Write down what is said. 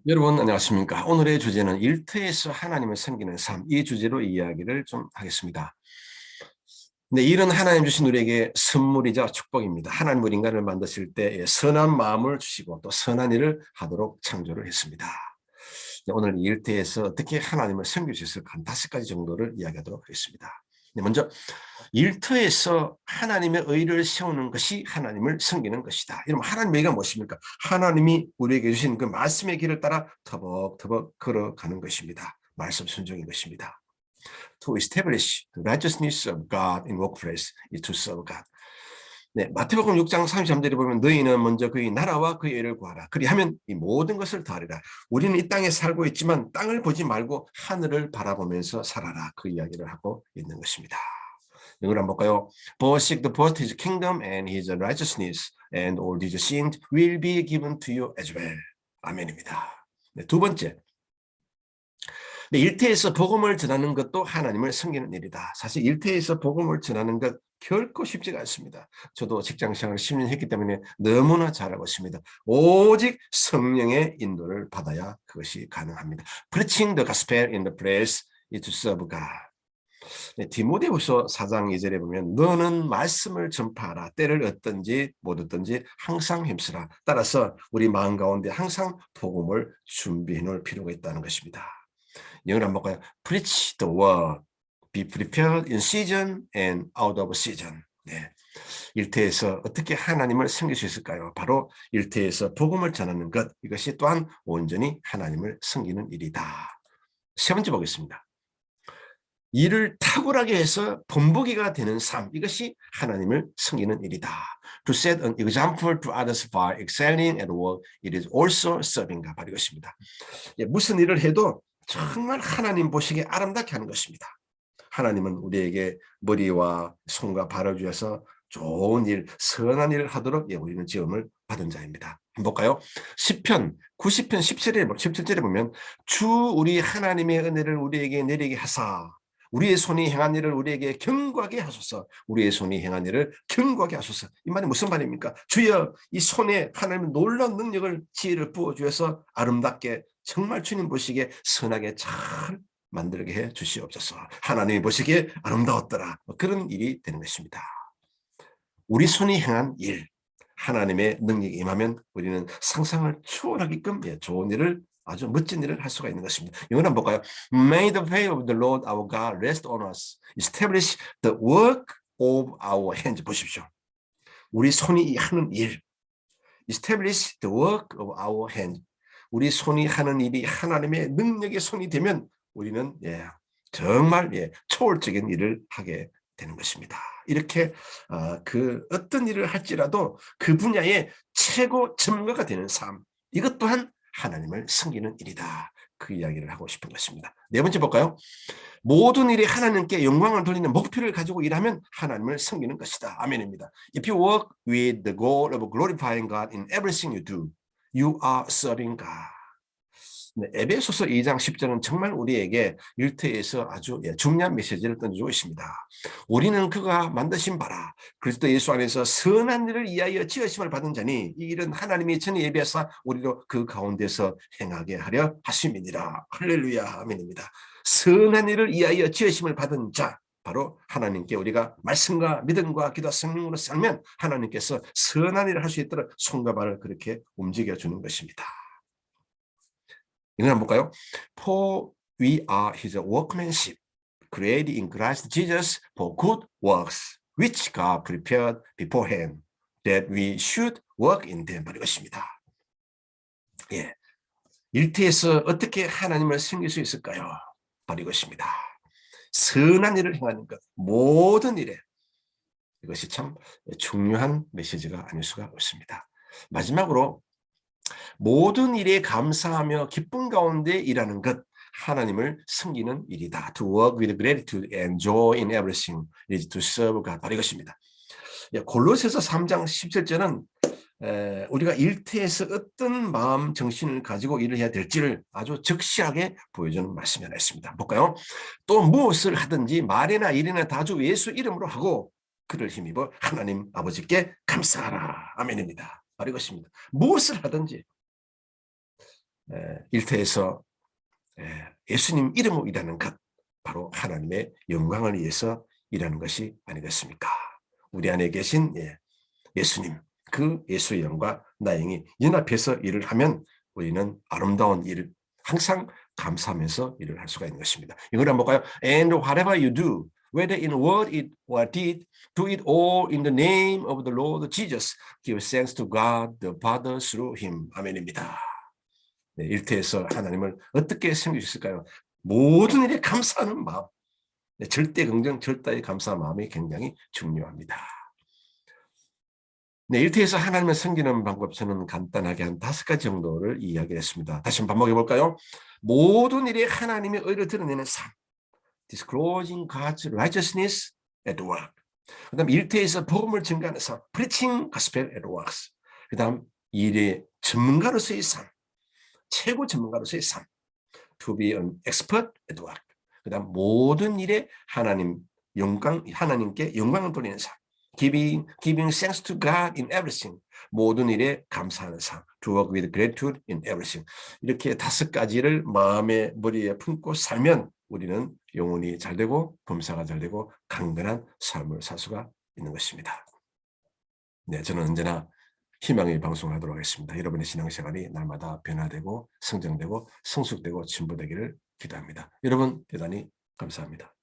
여러분 안녕하십니까? 오늘의 주제는 일터에서 하나님을 섬기는 삶, 이 주제로 이야기를 좀 하겠습니다. 근데 일은 하나님 주신 우리에게 선물이자 축복입니다. 하나님 우리 인간을 만드실 때 선한 마음을 주시고 또 선한 일을 하도록 창조를 했습니다. 오늘 일터에서 어떻게 하나님을 섬길 수 있을까 한 5가지 정도를 이야기하도록 하겠습니다. 먼저 일터에서 하나님의 의를 세우는 것이 하나님을 섬기는 것이다. 여러분 하나님의 의가 무엇입니까? 하나님이 우리에게 주신 그 말씀의 길을 따라 터벅터벅 걸어가는 것입니다. 말씀 순종인 것입니다. To establish the righteousness of God in workplace is to serve God. 네, 마태복음 6장 33절에 보면 너희는 먼저 그의 나라와 그의 의를 구하라. 그리하면 이 모든 것을 더하리라. 우리는 이 땅에 살고 있지만 땅을 보지 말고 하늘을 바라보면서 살아라. 그 이야기를 하고 있는 것입니다. 이걸 한번 볼까요? But seek the first his kingdom and his righteousness, and all these things will be given to you as well. 아멘입니다. 네, 두 번째. 네, 일터에서 복음을 전하는 것도 하나님을 섬기는 일이다. 사실 일터에서 복음을 전하는 것 결코 쉽지가 않습니다. 저도 직장생활을 10년 했기 때문에 너무나 잘 알고 있습니다. 오직 성령의 인도를 받아야 그것이 가능합니다. Preaching the gospel in the place is to serve God. 네, 디모데후서 4장 2절에 보면 너는 말씀을 전파하라. 때를 얻든지 못 얻든지 항상 힘쓰라. 따라서 우리 마음 가운데 항상 복음을 준비해 놓을 필요가 있다는 것입니다. 영어로 한번 볼까요? Preach the word. Be prepared in season and out of season. 네. 일터에서 어떻게 하나님을 섬길 수 있을까요? 바로 일터에서 복음을 전하는 것. 이것이 또한 온전히 하나님을 섬기는 일이다. 세 번째 보겠습니다. 일을 탁월하게 해서 본보기가 되는 삶, 이것이 하나님을 섬기는 일이다. To set an example to others by excelling at work, it is also serving God. 바로 이것입니다. 무슨 일을 해도 정말 하나님 보시기에 아름답게 하는 것입니다. 하나님은 우리에게 머리와 손과 발을 주셔서 좋은 일, 선한 일을 하도록 우리는 지음을 받은 자입니다. 한번 볼까요? 시편 90편 17절에 보면 주 우리 하나님의 은혜를 우리에게 내리게 하사 우리의 손이 행한 일을 우리에게 경고하게 하소서. 우리의 손이 행한 일을 경고하게 하소서. 이 말이 무슨 말입니까? 주여 이 손에 하나님의 놀라운 능력을 지혜를 부어주셔서 아름답게 정말 주님 보시기에 선하게 잘 만들게 해 주시옵소서. 하나님이 보시기에 아름다웠더라. 그런 일이 되는 것입니다. 우리 손이 행한 일, 하나님의 능력이 임하면 우리는 상상을 초월하게끔 좋은 일을 아주 멋진 일을 할 수가 있는 것입니다. 이걸 한번 볼까요? May the way of the Lord our God rest on us. Establish the work of our hands. 보십시오. 우리 손이 하는 일. Establish the work of our hands. 우리 손이 하는 일이 하나님의 능력의 손이 되면 우리는 정말 초월적인 일을 하게 되는 것입니다. 이렇게 그 어떤 일을 할지라도 그 분야의 최고 전문가가 되는 삶, 이것 또한 하나님을 섬기는 일이다. 그 이야기를 하고 싶은 것입니다. 네 번째 볼까요? 모든 일에 하나님께 영광을 돌리는 목표를 가지고 일하면 하나님을 섬기는 것이다. 아멘입니다. If you work with the goal of glorifying God in everything you do, you are serving God. 네, 에베소서 2장 10절은 정말 우리에게 일터에서 아주 중요한 메시지를 던져주고 있습니다. 우리는 그가 만드신 바라 그리스도 예수 안에서 선한 일을 위하여 지으심을 받은 자니 이 일은 하나님이 전에 예비하사 우리로 그 가운데서 행하게 하려 하심이니라. 할렐루야. 아멘입니다. 선한 일을 위하여 지으심을 받은 자, 바로 하나님께 우리가 말씀과 믿음과 기도 성령으로 살면 하나님께서 선한 일을 할 수 있도록 손과 발을 그렇게 움직여주는 것입니다. 이걸 한번 볼까요? For we are his workmanship, created in Christ Jesus for good works, which God prepared beforehand, that we should work in them. 바로 이것입니다. 일터에서 어떻게 하나님을 섬길 수 있을까요? 바로 이것입니다. 선한 일을 행하는 것, 모든 일에 이것이 참 중요한 메시지가 아닐 수가 없습니다. 마지막으로 모든 일에 감사하며 기쁨 가운데 일하는 것, 하나님을 섬기는 일이다. To work with gratitude and joy in everything is to serve God. 바로 이것입니다. 골로새서 3장 17절은 우리가 일터에서 어떤 마음 정신을 가지고 일을 해야 될지를 아주 적시하게 보여주는 말씀이 하나 있습니다. 볼까요? 또 무엇을 하든지 말이나 일이나 다 주 예수 이름으로 하고 그를 힘입어 하나님 아버지께 감사하라. 아멘입니다. 바로 이것입니다. 무엇을 하든지 일터에서 예수님 이름으로 일하는 것, 바로 하나님의 영광을 위해서 일하는 것이 아니겠습니까? 우리 안에 계신 예수님, 그 예수의 영과 나의 영이 연합해서 일을 하면 우리는 아름다운 일을 항상 감사하면서 일을 할 수가 있는 것입니다. 이걸 한번 볼까요? And whatever you do, whether in word or deed, do it all in the name of the Lord Jesus. Give thanks to God the Father through Him. 아멘입니다. 네, 일터에서 하나님을 어떻게 섬길 수 있을까요? 모든 일에 감사하는 마음, 네, 절대 긍정, 절대의 감사한 마음이 굉장히 중요합니다. 네, 일터에서 하나님을 섬기는 방법 저는 간단하게 한 5가지 정도를 이야기했습니다. 다시 한번 반복해 볼까요? 모든 일에 하나님의 의를 드러내는 삶, disclosing God's righteousness at work. 그다음 일터에서 복음을 증가하는 삶, preaching gospel at work. 그다음 일의 전문가로서의 삶, 최고 전문가로서의 삶, to be an expert at work. 그다음 모든 일에 하나님께 영광을 돌리는 삶, giving thanks to God in everything. 모든 일에 감사하는 삶, to work with gratitude in everything. 이렇게 5가지를 마음의 머리에 품고 살면 우리는 영혼이 잘 되고 범사가 잘 되고 강건한 삶을 살 수가 있는 것입니다. 네, 저는 언제나 희망의 방송을 하도록 하겠습니다. 여러분의 신앙생활이 날마다 변화되고 성장되고 성숙되고 진보되기를 기도합니다. 여러분 대단히 감사합니다.